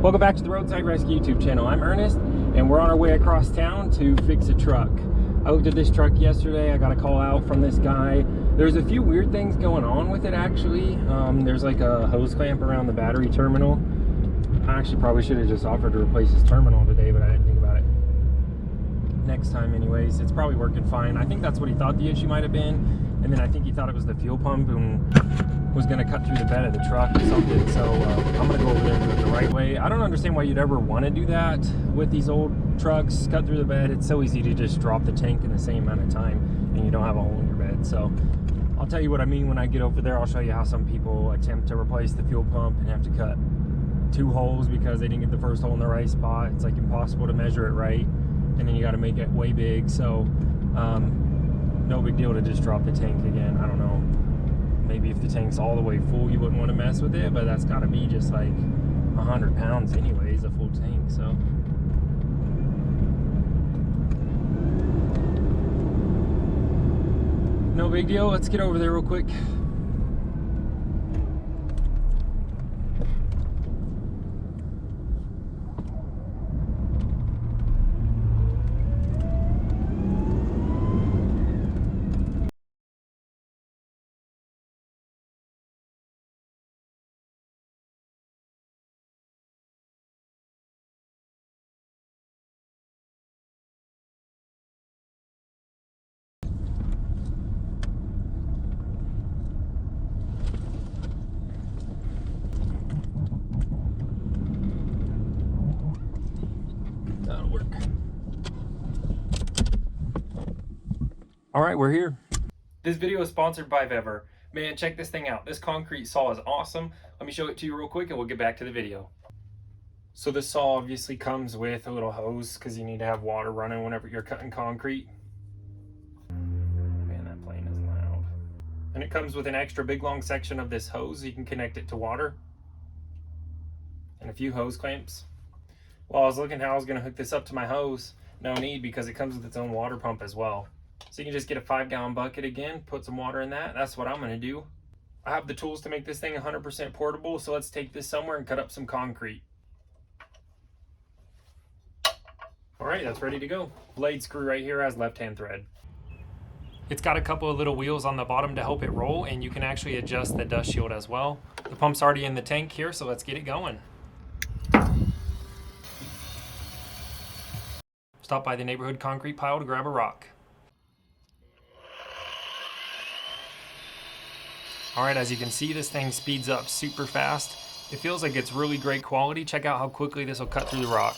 Welcome back to the Roadside Rescue YouTube channel. I'm Ernest, and we're on our way across town to fix a truck. I looked at this truck yesterday. I got a call out from this guy. There's a few weird things going on with it, actually. There's like a hose clamp around the battery terminal. I actually probably should have just offered to replace his terminal today, but I didn't think about it. Next time anyways. It's probably working fine. I think that's what he thought the issue might have been, and then I think he thought it was the fuel pump and was going to cut through the bed of the truck or something. So I'm going to go over there and do it the right way. I don't understand why you'd ever want to do that with these old trucks, cut through the bed. It's so easy to just drop the tank in the same amount of time and you don't have a hole in your bed. So I'll tell you what I mean when I get over there. I'll show you how some people attempt to replace the fuel pump and have to cut 2 holes because they didn't get the first hole in the right spot. It's like impossible to measure it right, and then you got to make it way big. So no big deal to just drop the tank again. I don't know, maybe if the tank's all the way full you wouldn't want to mess with it, but that's got to be just like 100 pounds anyways, a full tank. So no big deal. Let's get over there real quick. That'll work. All right, we're here. This video is sponsored by 𝕮𝖊𝖓𝖓. Man, check this thing out. This concrete saw is awesome. Let me show it to you real quick and we'll get back to the video. So this saw obviously comes with a little hose because you need to have water running whenever you're cutting concrete. Man, that plane is loud. And it comes with an extra big long section of this hose. You can connect it to water. And a few hose clamps. Well, I was looking how I was going to hook this up to my hose. No need, because it comes with its own water pump as well. So you can just get a 5-gallon bucket again, put some water in that. That's what I'm going to do. I have the tools to make this thing 100% portable, so let's take this somewhere and cut up some concrete. All right, that's ready to go. Blade screw right here has left-hand thread. It's got a couple of little wheels on the bottom to help it roll, and you can actually adjust the dust shield as well. The pump's already in the tank here, so let's get it going. Stop by the neighborhood concrete pile to grab a rock. All right, as you can see, this thing speeds up super fast. It feels like it's really great quality. Check out how quickly this will cut through the rock.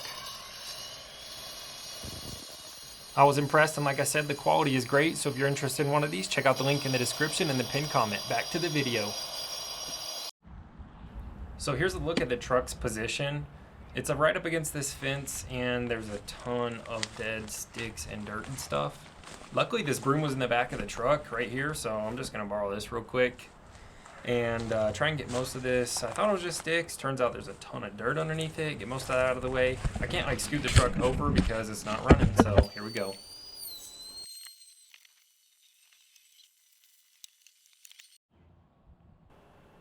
I was impressed, and like I said, the quality is great. So if you're interested in one of these, check out the link in the description and the pinned comment. Back to the video. So here's a look at the truck's position. It's right up against this fence, and there's a ton of dead sticks and dirt and stuff. Luckily, this broom was in the back of the truck right here, so I'm just going to borrow this real quick and try and get most of this. I thought it was just sticks. Turns out there's a ton of dirt underneath it. Get most of that out of the way. I can't like scoot the truck over because it's not running, so here we go.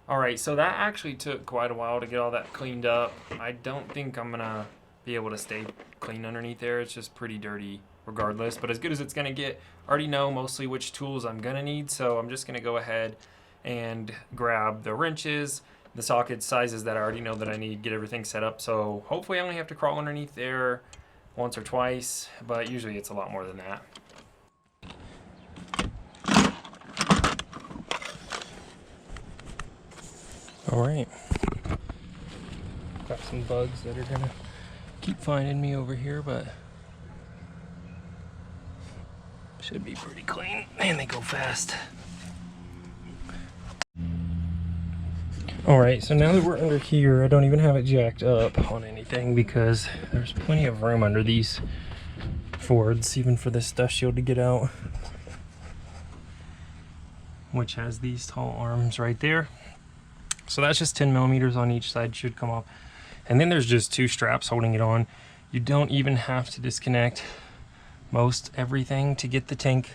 Alright, so that actually took quite a while to get all that cleaned up. I don't think I'm going to be able to stay clean underneath there. It's just pretty dirty regardless, but as good as it's going to get. I already know mostly which tools I'm going to need, so I'm just going to go ahead and grab the wrenches, the socket sizes that I already know that I need, get everything set up. So hopefully I only have to crawl underneath there once or twice, but usually it's a lot more than that. All right, got some bugs that are gonna keep finding me over here, but should be pretty clean. Man, they go fast. All right, so now that we're under here, I don't even have it jacked up on anything because there's plenty of room under these Fords, even for this dust shield to get out, which has these tall arms right there. So that's just 10 millimeters on each side, should come off. And then there's just 2 straps holding it on. You don't even have to disconnect most everything to get the tank,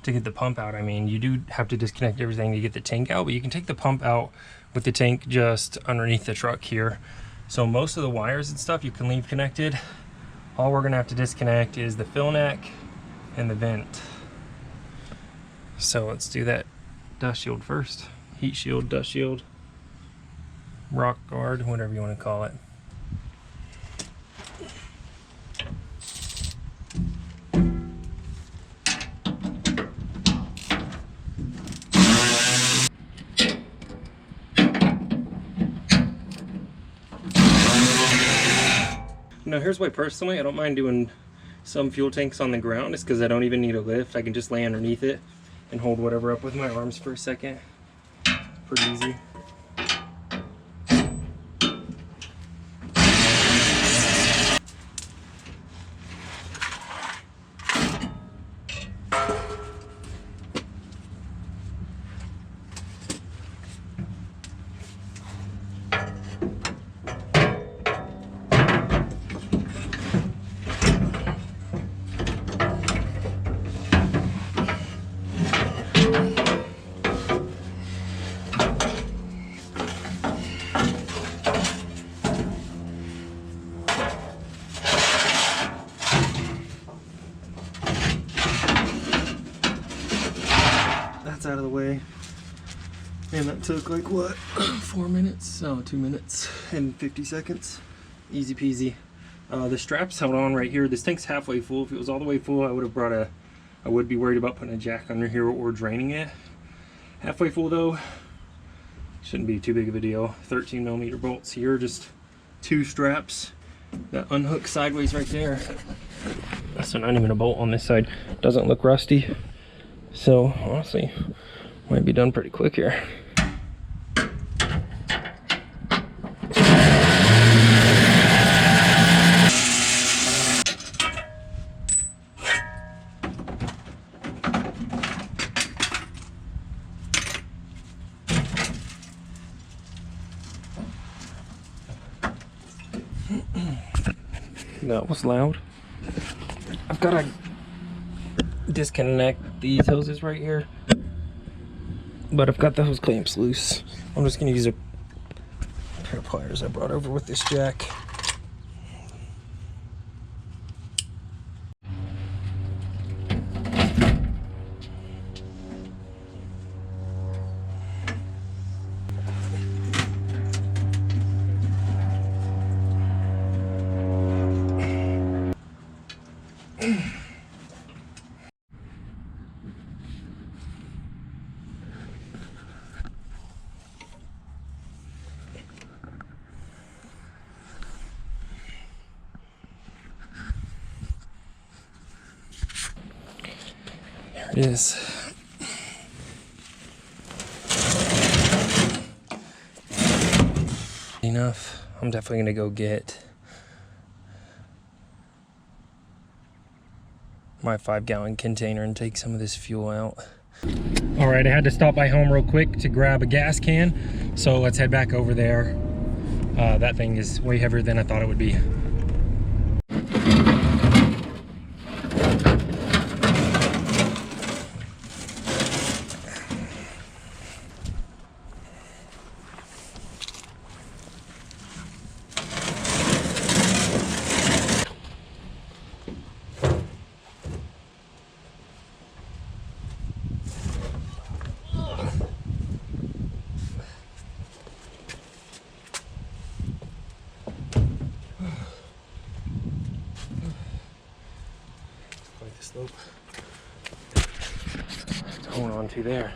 to get the pump out. I mean, you do have to disconnect everything to get the tank out, but you can take the pump out with the tank just underneath the truck here. So most of the wires and stuff you can leave connected. All we're gonna have to disconnect is the fill neck and the vent. So let's do that dust shield first. Heat shield, dust shield, rock guard, whatever you want to call it. Now here's why personally I don't mind doing some fuel tanks on the ground. It's because I don't even need a lift. I can just lay underneath it and hold whatever up with my arms for a second. Pretty easy. That's out of the way. And that took like what, 4 minutes? Oh, 2 minutes and 50 seconds. Easy peasy. The straps held on right here. This tank's halfway full. If it was all the way full, I would have brought I would be worried about putting a jack under here or draining it. Halfway full though, shouldn't be too big of a deal. 13mm bolts here, just 2 straps that unhook sideways right there. So not even a bolt on this side. Doesn't look rusty. So honestly, might be done pretty quick here. That was loud. I've got to disconnect these hoses right here, but I've got the hose clamps loose. I'm just going to use a pair of pliers I brought over with this jack. There it is. Enough. I'm definitely gonna go get my 5-gallon container and take some of this fuel out. All right, I had to stop by home real quick to grab a gas can, so let's head back over there. That thing is way heavier than I thought it would be. Slope. Hold on to there.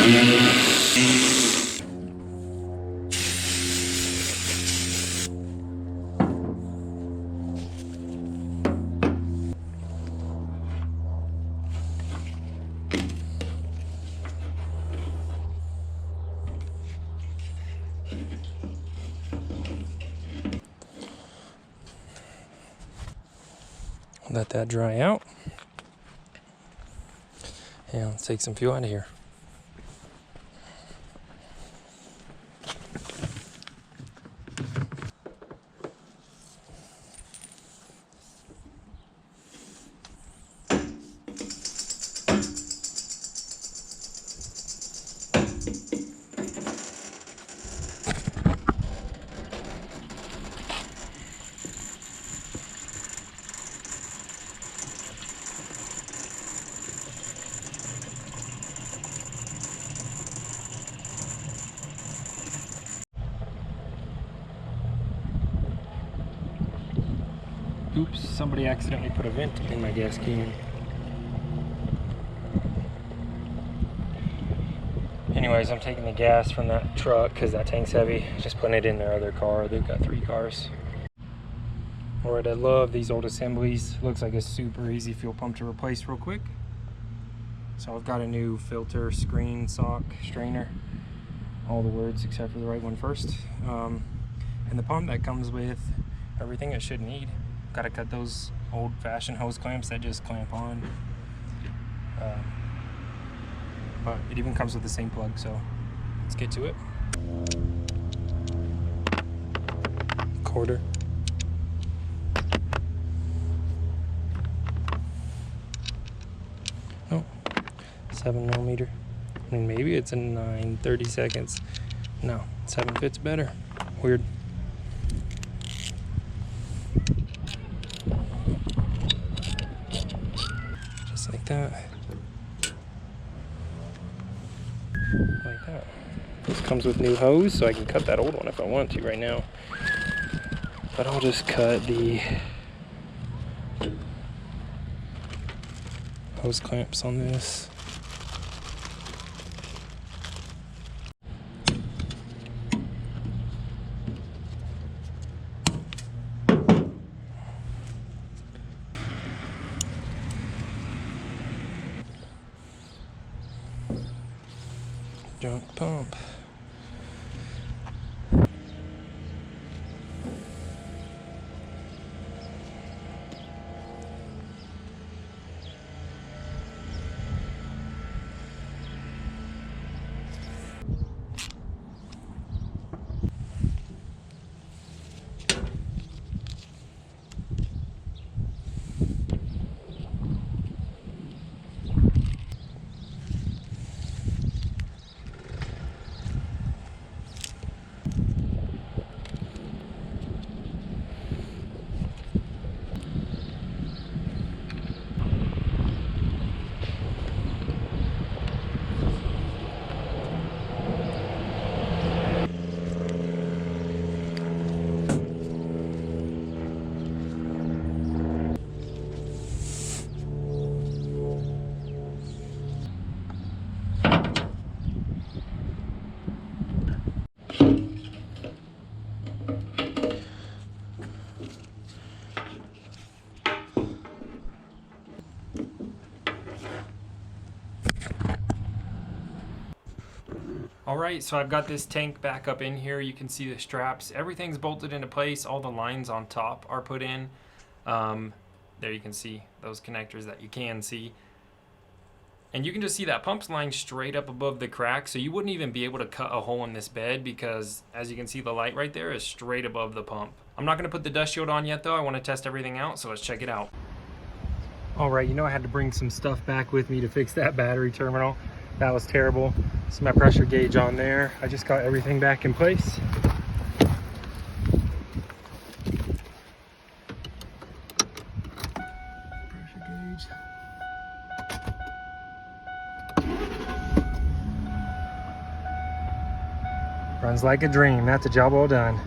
Let that dry out. And let's take some fuel out of here. Oops, somebody accidentally put a vent in my gas can. Anyways, I'm taking the gas from that truck because that tank's heavy. Just putting it in their other car. They've got 3 cars. Alright, I love these old assemblies. Looks like a super easy fuel pump to replace real quick. So I've got a new filter, screen, sock, strainer. All the words except for the right one first. And the pump that comes with everything it should need. Got to cut those old-fashioned hose clamps that just clamp on. But it even comes with the same plug, so let's get to it. Quarter. Oh, 7mm. I mean, maybe it's a 9, 30 seconds. No, 7 fits better. Weird. Like that. Like that. This comes with new hose, so I can cut that old one if I want to right now. But I'll just cut the hose clamps on this. Junk pump. Alright, so I've got this tank back up in here. You can see the straps. Everything's bolted into place. All the lines on top are put in. There you can see those connectors that you can see. And you can just see that pump's line straight up above the crack, so you wouldn't even be able to cut a hole in this bed because, as you can see, the light right there is straight above the pump. I'm not going to put the dust shield on yet, though. I want to test everything out, so let's check it out. Alright, you know I had to bring some stuff back with me to fix that battery terminal. That was terrible. See my pressure gauge on there. I just got everything back in place. Pressure gauge. Runs like a dream. That's a job well done.